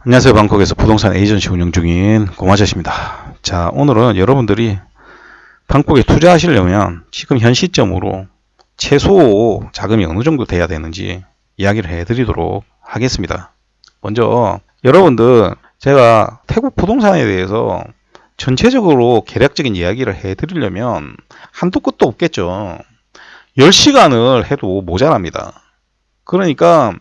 안녕하세요. 방콕에서 부동산 에이전시 운영 중인 고마자입니다. 자, 오늘은 여러분들이 방콕에 투자하시려면 지금 현 시점으로 최소 자금이 어느 정도 돼야 되는지 이야기를 해드리도록 하겠습니다. 먼저 여러분들, 제가 태국 부동산에 대해서 전체적으로 개략적인 이야기를 해드리려면 한도 끝도 없겠죠. 10시간을 해도 모자랍니다. 그러니까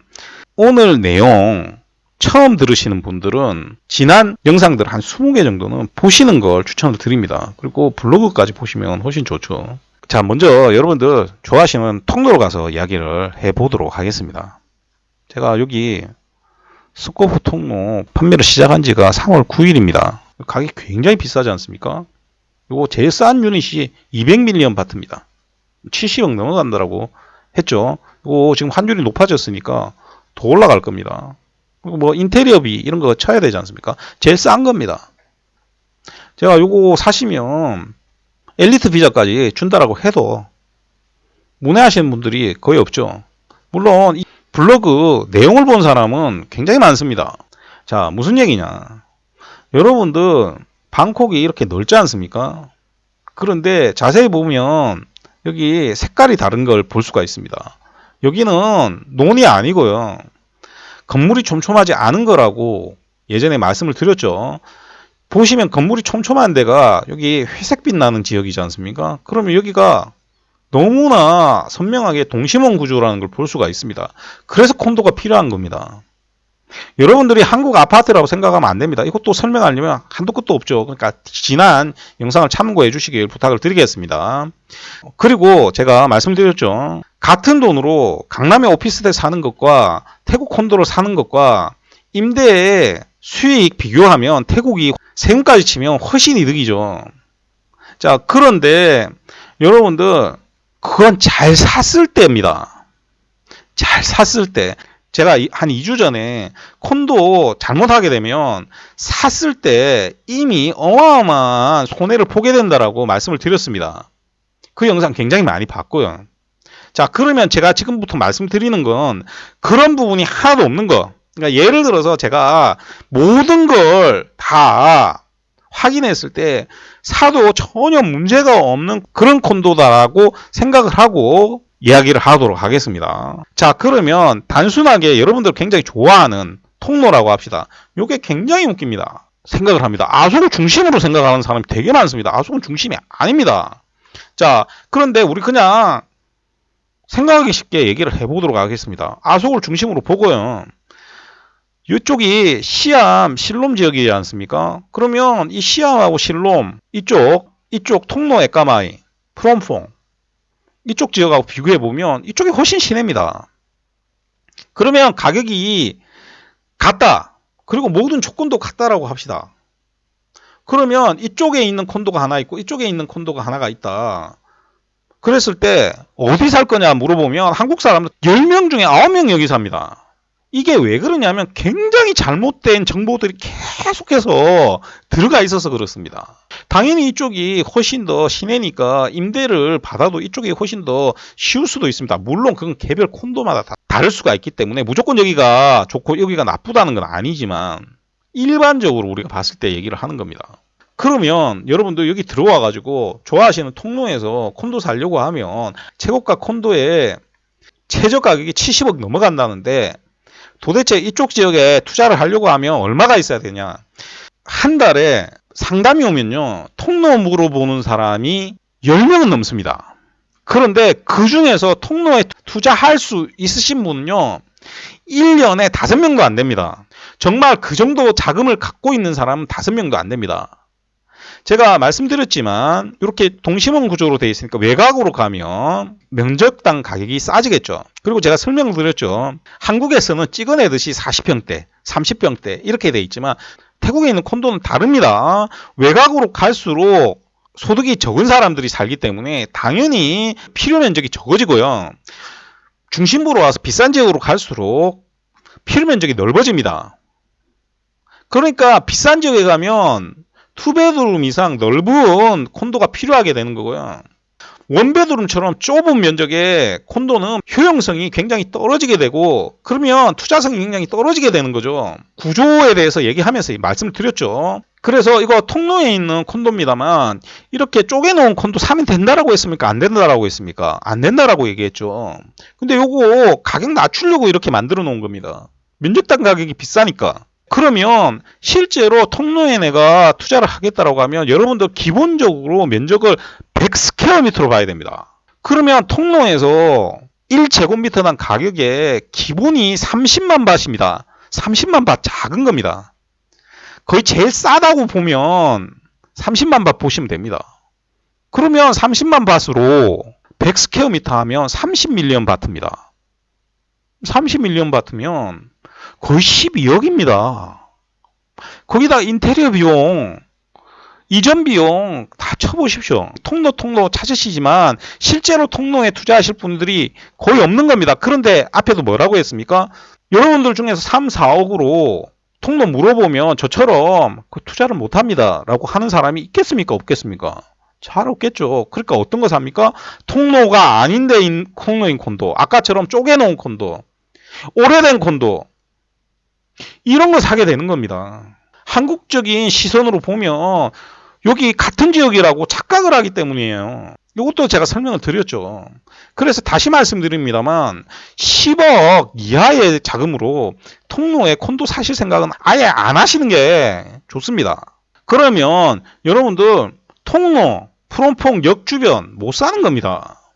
오늘 내용 처음 들으시는 분들은 지난 영상들 한 20개 정도는 보시는 걸 추천을 드립니다. 그리고 블로그까지 보시면 훨씬 좋죠. 자, 먼저 여러분들 좋아하시는 통로로 가서 이야기를 해보도록 하겠습니다. 제가 여기 스코프 통로 판매를 시작한 지가 3월 9일입니다. 가격이 굉장히 비싸지 않습니까? 이거 제일 싼 유닛이 200밀리언 바트입니다. 70억 넘어간다라고 했죠. 이거 지금 환율이 높아졌으니까 더 올라갈 겁니다. 뭐 인테리어비 이런 거 쳐야 되지 않습니까? 제일 싼 겁니다. 제가 요거 사시면 엘리트 비자까지 준다라고 해도 문의하시는 분들이 거의 없죠. 물론 이 블로그 내용을 본 사람은 굉장히 많습니다. 자, 무슨 얘기냐? 여러분들 방콕이 이렇게 넓지 않습니까? 그런데 자세히 보면 여기 색깔이 다른 걸 볼 수가 있습니다. 여기는 논이 아니고요. 건물이 촘촘하지 않은 거라고 예전에 말씀을 드렸죠. 보시면 건물이 촘촘한 데가 여기 회색빛 나는 지역이지 않습니까? 그러면 여기가 너무나 선명하게 동심원 구조라는 걸 볼 수가 있습니다. 그래서 콘도가 필요한 겁니다. 여러분들이 한국 아파트라고 생각하면 안 됩니다. 이것도 설명하려면 한도 끝도 없죠. 그러니까 지난 영상을 참고해 주시길 부탁을 드리겠습니다. 그리고 제가 말씀드렸죠. 같은 돈으로 강남의 오피스텔 사는 것과 태국 콘도를 사는 것과 임대의 수익 비교하면 태국이 세금까지 치면 훨씬 이득이죠. 자, 그런데 여러분들 그건 잘 샀을 때입니다. 잘 샀을 때. 제가 한 2주 전에 콘도 잘못하게 되면 샀을 때 이미 어마어마한 손해를 보게 된다라고 말씀을 드렸습니다. 그 영상 굉장히 많이 봤고요. 자, 그러면 제가 지금부터 말씀드리는 건 그런 부분이 하나도 없는 거. 그러니까 예를 들어서 제가 모든 걸 다 확인했을 때 사도 전혀 문제가 없는 그런 콘도다라고 생각을 하고 이야기를 하도록 하겠습니다. 자, 그러면 단순하게 여러분들 굉장히 좋아하는 통로라고 합시다. 이게 굉장히 웃깁니다. 생각을 합니다. 아속을 중심으로 생각하는 사람이 되게 많습니다. 아속은 중심이 아닙니다. 자, 그런데 우리 그냥 생각하기 쉽게 얘기를 해보도록 하겠습니다. 아속을 중심으로 보고요. 이쪽이 시암, 실롬 지역이지 않습니까? 그러면 이 시암하고 실롬, 이쪽 통로 에까마이, 프롬퐁, 이쪽 지역하고 비교해보면 이쪽이 훨씬 시내입니다. 그러면 가격이 같다. 그리고 모든 조건도 같다라고 합시다. 그러면 이쪽에 있는 콘도가 하나 있고 이쪽에 있는 콘도가 하나가 있다. 그랬을 때 어디 살 거냐 물어보면 한국 사람들 10명 중에 9명 여기 삽니다. 이게 왜 그러냐면 굉장히 잘못된 정보들이 계속해서 들어가 있어서 그렇습니다. 당연히 이쪽이 훨씬 더 시내니까 임대를 받아도 이쪽이 훨씬 더 쉬울 수도 있습니다. 물론 그건 개별 콘도마다 다 다를 수가 있기 때문에 무조건 여기가 좋고 여기가 나쁘다는 건 아니지만 일반적으로 우리가 봤을 때 얘기를 하는 겁니다. 그러면 여러분도 여기 들어와 가지고 좋아하시는 통로에서 콘도 살려고 하면 최고가 콘도에 최저 가격이 70억 넘어간다는데 도대체 이쪽 지역에 투자를 하려고 하면 얼마가 있어야 되냐? 한 달에 상담이 오면요. 통로 물어보는 사람이 10명은 넘습니다. 그런데 그 중에서 통로에 투자할 수 있으신 분은요. 1년에 5명도 안 됩니다. 정말 그 정도 자금을 갖고 있는 사람은 5명도 안 됩니다. 제가 말씀드렸지만 이렇게 동심원 구조로 되어 있으니까 외곽으로 가면 면적당 가격이 싸지겠죠. 그리고 제가 설명을 드렸죠. 한국에서는 찍어내듯이 40평대, 30평대 이렇게 되어 있지만 태국에 있는 콘도는 다릅니다. 외곽으로 갈수록 소득이 적은 사람들이 살기 때문에 당연히 필요 면적이 적어지고요. 중심부로 와서 비싼 지역으로 갈수록 필요 면적이 넓어집니다. 그러니까 비싼 지역에 가면 투베드룸 이상 넓은 콘도가 필요하게 되는 거고요. 원베드룸처럼 좁은 면적의 콘도는 효용성이 굉장히 떨어지게 되고 그러면 투자성이 굉장히 떨어지게 되는 거죠. 구조에 대해서 얘기하면서 말씀을 드렸죠. 그래서 이거 통로에 있는 콘도입니다만 이렇게 쪼개놓은 콘도 사면 된다라고 했습니까? 안 된다라고 했습니까? 안 된다라고 얘기했죠. 근데 요거 가격 낮추려고 이렇게 만들어 놓은 겁니다. 면적당 가격이 비싸니까. 그러면 실제로 통로에 내가 투자를 하겠다라고 하면 여러분들 기본적으로 면적을 100스퀘어미터로 봐야 됩니다. 그러면 통로에서 1제곱미터당 가격의 기본이 30만 밭입니다. 30만 밭 작은 겁니다. 거의 제일 싸다고 보면 30만 밭 보시면 됩니다. 그러면 30만 밭으로 100스퀘어미터 하면 30밀리언 바트입니다. 30밀리언 바트면 거의 12억입니다. 거기다 인테리어 비용, 이전 비용 다 쳐보십시오. 통로 찾으시지만 실제로 통로에 투자하실 분들이 거의 없는 겁니다. 그런데 앞에도 뭐라고 했습니까? 여러분들 중에서 3, 4억으로 통로 물어보면 저처럼 그 투자를 못합니다 라고 하는 사람이 있겠습니까? 없겠습니까? 잘 없겠죠. 그러니까 어떤 거 삽니까? 통로가 아닌데 통로인 콘도, 아까처럼 쪼개놓은 콘도, 오래된 콘도, 이런 거 사게 되는 겁니다. 한국적인 시선으로 보면 여기 같은 지역이라고 착각을 하기 때문이에요. 이것도 제가 설명을 드렸죠. 그래서 다시 말씀드립니다만 10억 이하의 자금으로 통로에 콘도 사실 생각은 아예 안 하시는 게 좋습니다. 그러면 여러분들 통로, 프롬퐁 역 주변 못 사는 겁니다.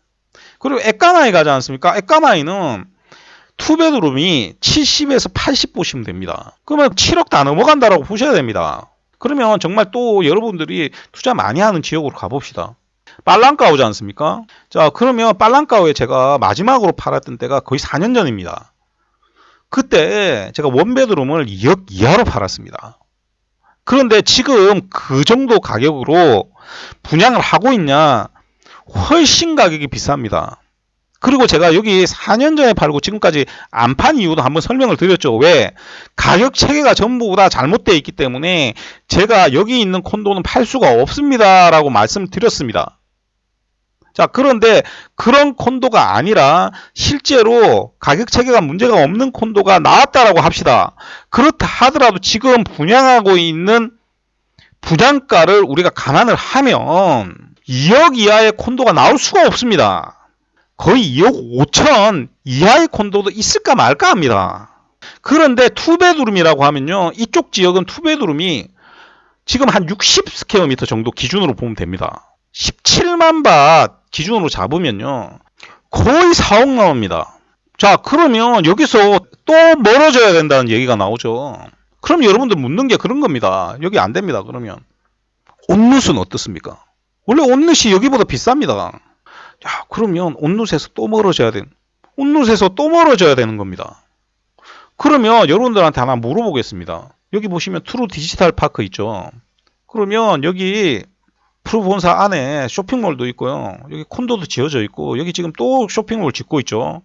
그리고 에까마이 가지 않습니까? 에까마이는 투베드룸이 70에서 80 보시면 됩니다. 그러면 7억 다 넘어간다라고 보셔야 됩니다. 그러면 정말 또 여러분들이 투자 많이 하는 지역으로 가봅시다. 빨랑까오지 않습니까? 자, 그러면 빨랑까오에 제가 마지막으로 팔았던 때가 거의 4년 전입니다. 그때 제가 원베드룸을 2억 이하로 팔았습니다. 그런데 지금 그 정도 가격으로 분양을 하고 있냐? 훨씬 가격이 비쌉니다. 그리고 제가 여기 4년 전에 팔고 지금까지 안 판 이유도 한번 설명을 드렸죠. 왜? 가격 체계가 전부 다 잘못되어 있기 때문에 제가 여기 있는 콘도는 팔 수가 없습니다 라고 말씀드렸습니다. 자, 그런데 그런 콘도가 아니라 실제로 가격 체계가 문제가 없는 콘도가 나왔다라고 합시다. 그렇다 하더라도 지금 분양하고 있는 분양가를 우리가 감안을 하면 2억 이하의 콘도가 나올 수가 없습니다. 거의 2억 5천 이하의 콘도도 있을까 말까 합니다. 그런데 투베드룸이라고 하면요. 이쪽 지역은 투베드룸이 지금 한 60스퀘어미터 정도 기준으로 보면 됩니다. 17만 밭 기준으로 잡으면요. 거의 4억 나옵니다. 자, 그러면 여기서 또 멀어져야 된다는 얘기가 나오죠. 그럼 여러분들 묻는 게 그런 겁니다. 여기 안 됩니다. 그러면 온누수는 어떻습니까? 원래 온누시 여기보다 비쌉니다. 자, 그러면 온누스에서 또 멀어져야 되는 겁니다. 그러면 여러분들한테 하나 물어보겠습니다. 여기 보시면 트루 디지털 파크 있죠. 그러면 여기 프로본사 안에 쇼핑몰도 있고요. 여기 콘도도 지어져 있고 여기 지금 또 쇼핑몰 짓고 있죠.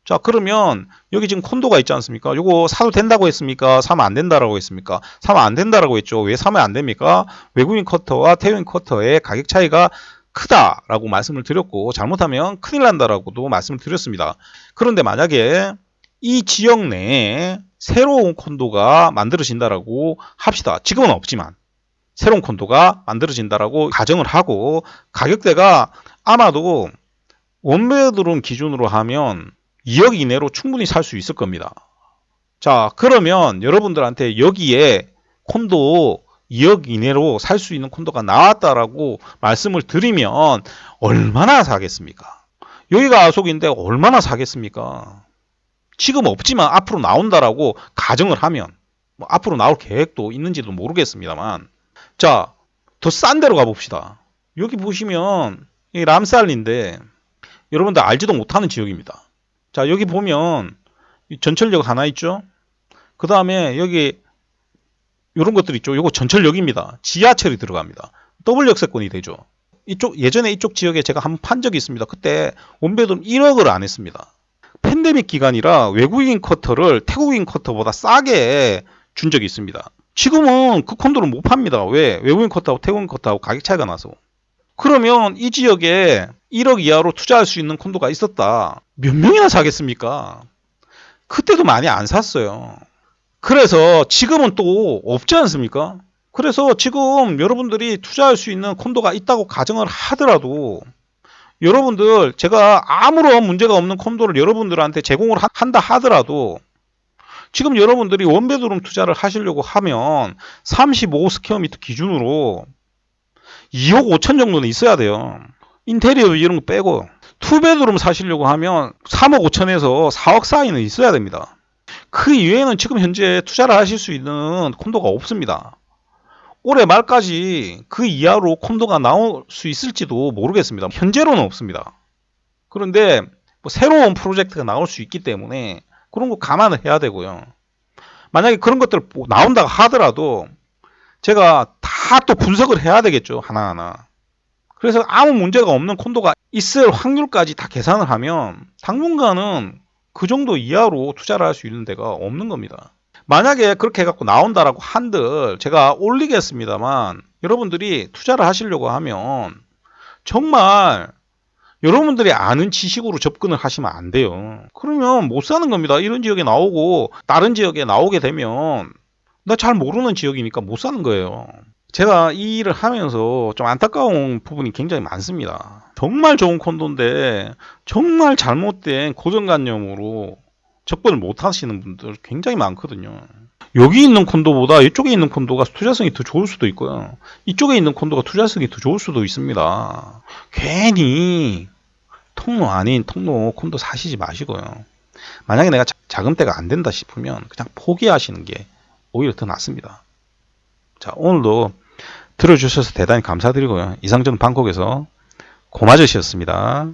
자, 그러면 여기 지금 콘도가 있지 않습니까? 요거 사도 된다고 했습니까? 사면 안 된다라고 했습니까? 사면 안 된다라고 했죠. 왜 사면 안 됩니까? 외국인 쿼터와 태국인 쿼터의 가격 차이가 크다라고 말씀을 드렸고 잘못하면 큰일 난다라고도 말씀을 드렸습니다. 그런데 만약에 이 지역 내에 새로운 콘도가 만들어진다라고 합시다. 지금은 없지만 새로운 콘도가 만들어진다라고 가정을 하고 가격대가 아마도 원베드룸 기준으로 하면 2억 이내로 충분히 살 수 있을 겁니다. 자, 그러면 여러분들한테 여기에 콘도 2억 이내로 살 수 있는 콘도가 나왔다라고 말씀을 드리면 얼마나 사겠습니까? 여기가 아속인데 얼마나 사겠습니까? 지금 없지만 앞으로 나온다라고 가정을 하면 뭐 앞으로 나올 계획도 있는지도 모르겠습니다만 자, 더 싼 데로 가봅시다. 여기 보시면 이 람살리인데 여러분들 알지도 못하는 지역입니다. 자, 여기 보면 전철역 하나 있죠? 그 다음에 여기 이런 것들 있죠. 이거 전철역입니다. 지하철이 들어갑니다. 더블 역세권이 되죠. 예전에 이쪽 지역에 제가 한번 판 적이 있습니다. 그때 원베드룸 1억을 안 했습니다. 팬데믹 기간이라 외국인 쿼터를 태국인 쿼터보다 싸게 준 적이 있습니다. 지금은 그 콘도를 못 팝니다. 왜? 외국인 쿼터하고 태국인 쿼터하고 가격 차이가 나서. 그러면 이 지역에 1억 이하로 투자할 수 있는 콘도가 있었다. 몇 명이나 사겠습니까? 그때도 많이 안 샀어요. 그래서 지금은 또 없지 않습니까? 그래서 지금 여러분들이 투자할 수 있는 콘도가 있다고 가정을 하더라도 여러분들 제가 아무런 문제가 없는 콘도를 여러분들한테 제공을 한다 하더라도 지금 여러분들이 원베드룸 투자를 하시려고 하면 35스퀘어미터 기준으로 2억 5천 정도는 있어야 돼요. 인테리어 이런 거 빼고 투베드룸 사시려고 하면 3억 5천에서 4억 사이는 있어야 됩니다. 그 이외에는 지금 현재 투자를 하실 수 있는 콘도가 없습니다. 올해 말까지 그 이하로 콘도가 나올 수 있을지도 모르겠습니다. 현재로는 없습니다. 그런데 뭐 새로운 프로젝트가 나올 수 있기 때문에 그런 거 감안을 해야 되고요. 만약에 그런 것들 나온다고 하더라도 제가 다 또 분석을 해야 되겠죠. 하나하나. 그래서 아무 문제가 없는 콘도가 있을 확률까지 다 계산을 하면 당분간은 그 정도 이하로 투자를 할 수 있는 데가 없는 겁니다. 만약에 그렇게 해갖고 나온다라고 한들 제가 올리겠습니다만 여러분들이 투자를 하시려고 하면 정말 여러분들이 아는 지식으로 접근을 하시면 안 돼요. 그러면 못 사는 겁니다. 이런 지역에 나오고 다른 지역에 나오게 되면 나 잘 모르는 지역이니까 못 사는 거예요. 제가 이 일을 하면서 좀 안타까운 부분이 굉장히 많습니다. 정말 좋은 콘도인데 정말 잘못된 고정관념으로 접근을 못 하시는 분들 굉장히 많거든요. 여기 있는 콘도보다 이쪽에 있는 콘도가 투자성이 더 좋을 수도 있고요. 이쪽에 있는 콘도가 투자성이 더 좋을 수도 있습니다. 괜히 통로 아닌 통로 콘도 사시지 마시고요. 만약에 내가 자금대가 안 된다 싶으면 그냥 포기하시는 게 오히려 더 낫습니다. 자, 오늘도 들어주셔서 대단히 감사드리고요. 이상 저는 방콕에서 고마저씨였습니다.